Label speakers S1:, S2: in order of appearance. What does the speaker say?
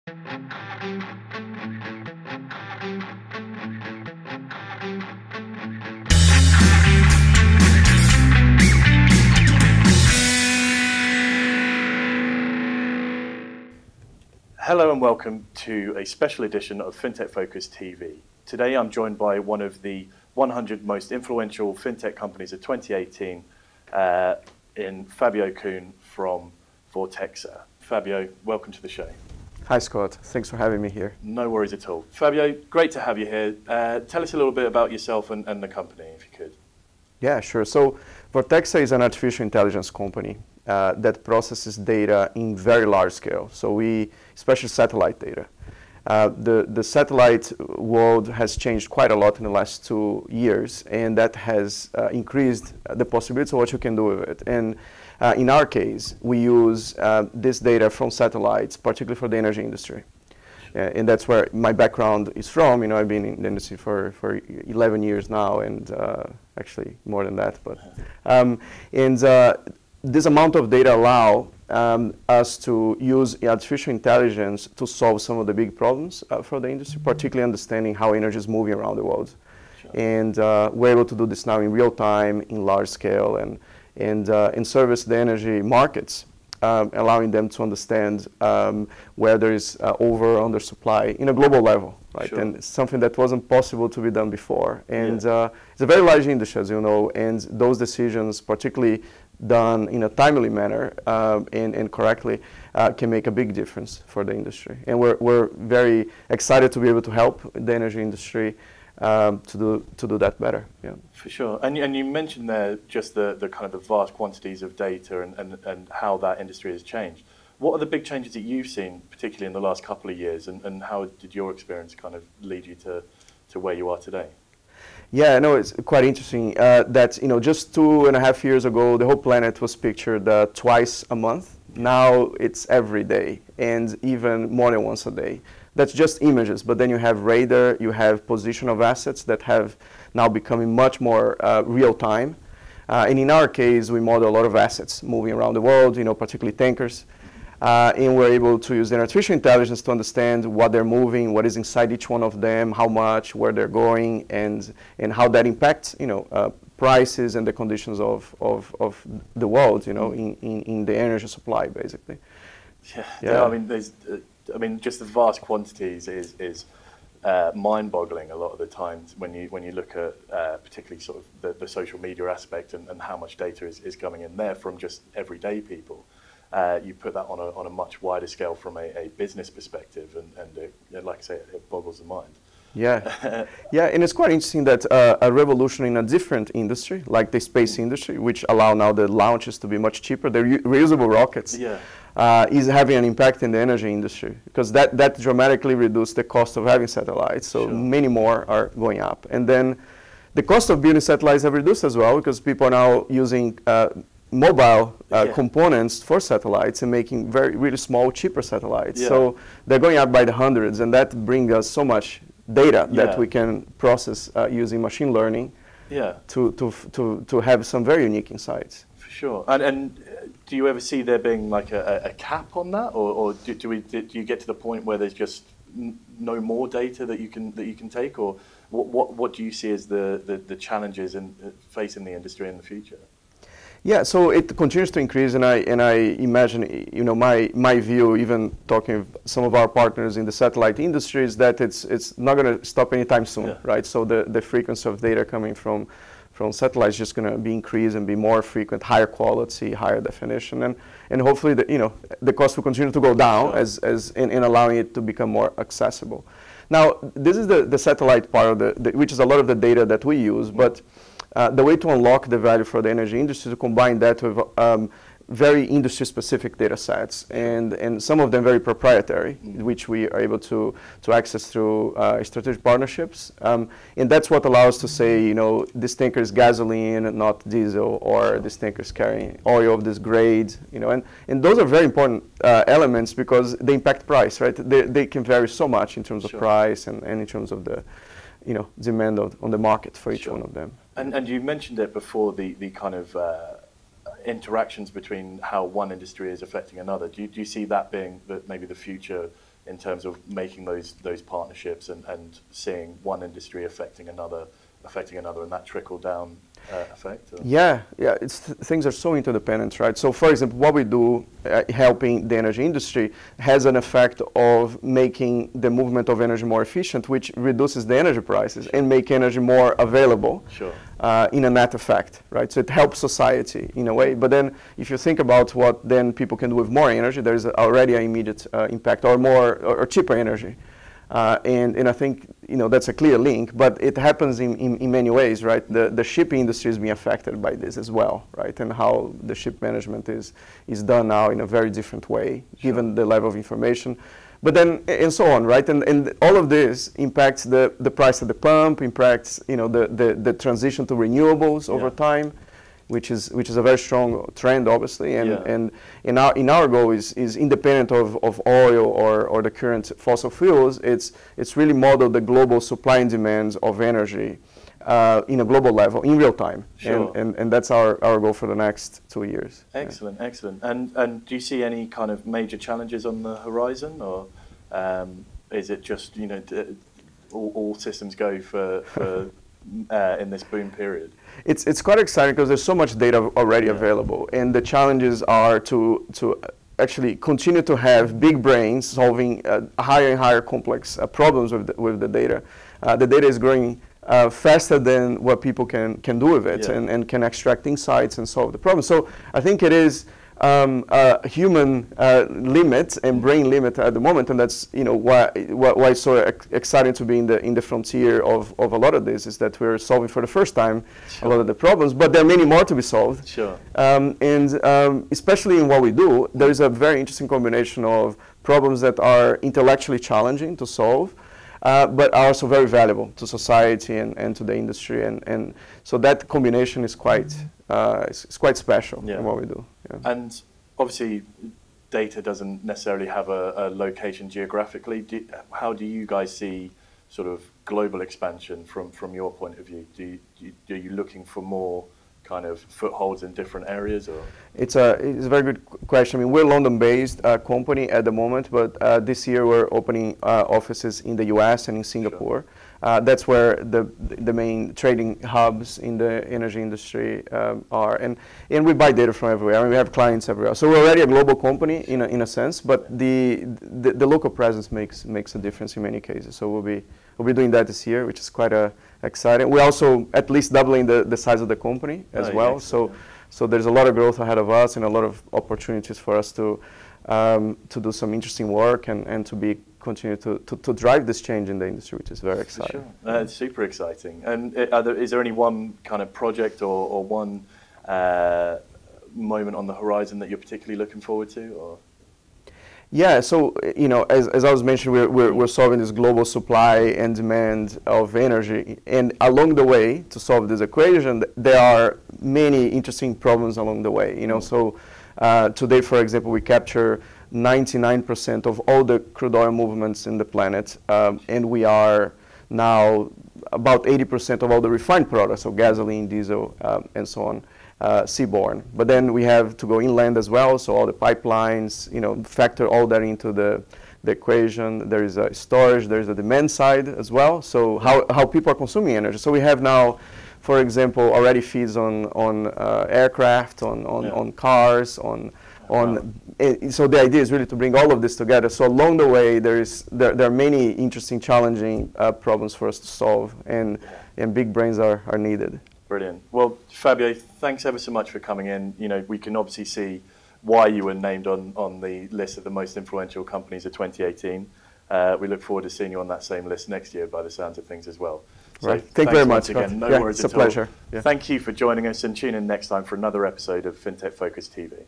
S1: Hello and welcome to a special edition of FinTech Focus TV. Today I'm joined by one of the 100 most influential fintech companies of 2018 in Fabio Kuhn from Vortexa. Fabio, welcome to the show.
S2: Hi Scott, thanks for having me here.
S1: No worries at all. Fabio, great to have you here. Tell us a little bit about yourself and the company, if you could. Yeah,
S2: sure. So Vortexa is an artificial intelligence company that processes data in very large scale. So especially satellite data. The satellite world has changed quite a lot in the last 2 years, and that has increased the possibilities of what you can do with it. And in our case, we use this data from satellites, particularly for the energy industry. And that's where my background is from. You know, I've been in the industry for 11 years now, and actually more than that. But this amount of data allow us to use artificial intelligence to solve some of the big problems for the industry, particularly understanding how energy is moving around the world. Sure. And we're able to do this now in real time, in large scale, and service the energy markets, allowing them to understand where there is over or under supply in a global level, right? Sure. And it's something that wasn't possible to be done before. And it's a very large industry, as you know, and those decisions, particularly done in a timely manner and correctly, can make a big difference for the industry. And we're very excited to be able to help the energy industry to do that better. Yeah.
S1: For sure. And you mentioned there just the kind of the vast quantities of data and how that industry has changed. What are the big changes that you've seen, particularly in the last couple of years, and how did your experience kind of lead you to where you are today?
S2: Yeah, no, it's quite interesting that, you know, just 2.5 years ago, the whole planet was pictured twice a month. Now it's every day, and even more than once a day. That's just images, but then you have radar, you have position of assets that have now becoming much more real time. And in our case, we model a lot of assets moving around the world, you know, particularly tankers. And we're able to use the artificial intelligence to understand what they're moving, what is inside each one of them, how much, where they're going, and how that impacts, you know, prices and the conditions of the world, you know, in the energy supply, basically.
S1: Yeah. I mean, just the vast quantities is mind-boggling a lot of the times when you look at particularly sort of the social media aspect and how much data is coming in there from just everyday people. You put that on a much wider scale from a business perspective, and like I say, it boggles the mind.
S2: Yeah, yeah, and it's quite interesting that a revolution in a different industry, like the space industry, which allow now the launches to be much cheaper, the reusable rockets, is having an impact in the energy industry, because that dramatically reduced the cost of having satellites, so many more are going up. And then the cost of building satellites have reduced as well, because people are now using mobile components for satellites and making really small, cheaper satellites. So they're going up by the hundreds, and that brings us so much data that we can process using machine learning to have some very unique insights.
S1: For sure. And do you ever see there being like a cap on that, or do you get to the point where there's just no more data that you can take, or what do you see as the challenges facing the industry in the future?
S2: Yeah, so it continues to increase, and I imagine, you know, my view, even talking with some of our partners in the satellite industry, is that it's not going to stop anytime soon, right? So the frequency of data coming from satellites is just going to be increased and be more frequent, higher quality, higher definition, and hopefully the cost will continue to go down as in allowing it to become more accessible. Now, this is the satellite part of which is a lot of the data that we use, but the way to unlock the value for the energy industry is to combine that with very industry-specific data sets, and some of them very proprietary, which we are able to access through strategic partnerships. And that's what allows us to say, you know, this tanker is gasoline, not diesel, or this tanker is carrying oil of this grade, you know, and those are very important elements because they impact price, right? They can vary so much in terms of price and in terms of the, you know, demand on the market for each one of them.
S1: And you mentioned it before, the kind of interactions between how one industry is affecting another. Do you see that being maybe the future in terms of making those partnerships and seeing one industry affecting another, and that trickle down effect? Or?
S2: Yeah, things are so interdependent, right? So, for example, what we do helping the energy industry has an effect of making the movement of energy more efficient, which reduces the energy prices and make energy more available.
S1: Sure.
S2: In a net effect, right? So it helps society in a way. But then, if you think about what then people can do with more energy, there is already an immediate impact, or more or cheaper energy. And I think that's a clear link, but it happens in many ways, right? The shipping industry is being affected by this as well, right? And how the ship management is done now in a very different way, given the level of information. But then, and so on, right? And all of this impacts the price at the pump, impacts the transition to renewables over time, which is a very strong trend, obviously. And in our goal is independent of oil or the current fossil fuels. It's really modeled the global supply and demands of energy in a global level in real time.
S1: Sure.
S2: And that's our goal for the next 2 years.
S1: Excellent, excellent. And do you see any kind of major challenges on the horizon, or is it just all systems go for in this boom period?
S2: It's quite exciting because there's so much data already available, and the challenges are to actually continue to have big brains solving higher and higher complex problems with the data. The data is growing faster than what people can do with it, and can extract insights and solve the problem. So I think it is a human limit and brain limit at the moment, and that's why it's so exciting to be in the frontier of a lot of this, is that we're solving for the first time a lot of the problems, but there are many more to be solved.
S1: Sure.
S2: And especially in what we do, there is a very interesting combination of problems that are intellectually challenging to solve, but are also very valuable to society and to the industry, and so that combination is quite it's quite special in what we do. Yeah.
S1: And obviously, data doesn't necessarily have a location geographically. How do you guys see sort of global expansion from your point of view? Are you looking for more kind of footholds in different areas, or?
S2: It's a very good question. I mean, we're a London-based company at the moment, but this year we're opening offices in the US and in Singapore. Sure. That's where the main trading hubs in the energy industry are, and we buy data from everywhere. I mean, we have clients everywhere, so we're already a global company in a sense. But the local presence makes a difference in many cases. So we'll be doing that this year, which is quite exciting. We're also at least doubling the size of the company as well. So there's a lot of growth ahead of us and a lot of opportunities for us to do some interesting work and to continue to drive this change in the industry, which is very exciting.
S1: For sure. It's super exciting. And is there any one kind of project or one moment on the horizon that you're particularly looking forward to? Or?
S2: Yeah, so as I was mentioning, we're solving this global supply and demand of energy, and along the way to solve this equation, there are many interesting problems along the way. So today, for example, we capture 99% of all the crude oil movements in the planet, and we are now about 80% of all the refined products, so gasoline, diesel, and so on. Seaborne, but then we have to go inland as well. So all the pipelines, factor all that into the equation. There is a storage. There is a demand side as well. So how people are consuming energy. So we have now, for example, already fees on aircraft, on cars, so the idea is really to bring all of this together. So along the way, there are many interesting, challenging problems for us to solve, and big brains are needed.
S1: Brilliant. Well, Fabio, thanks ever so much for coming in. We can obviously see why you were named on the list of the most influential companies of 2018. We look forward to seeing you on that same list next year by the sounds of things as well. So
S2: right. Thank you very much.
S1: Again. No worries
S2: it's a pleasure.
S1: Thank you for joining us, and tune in next time for another episode of FinTech Focus TV.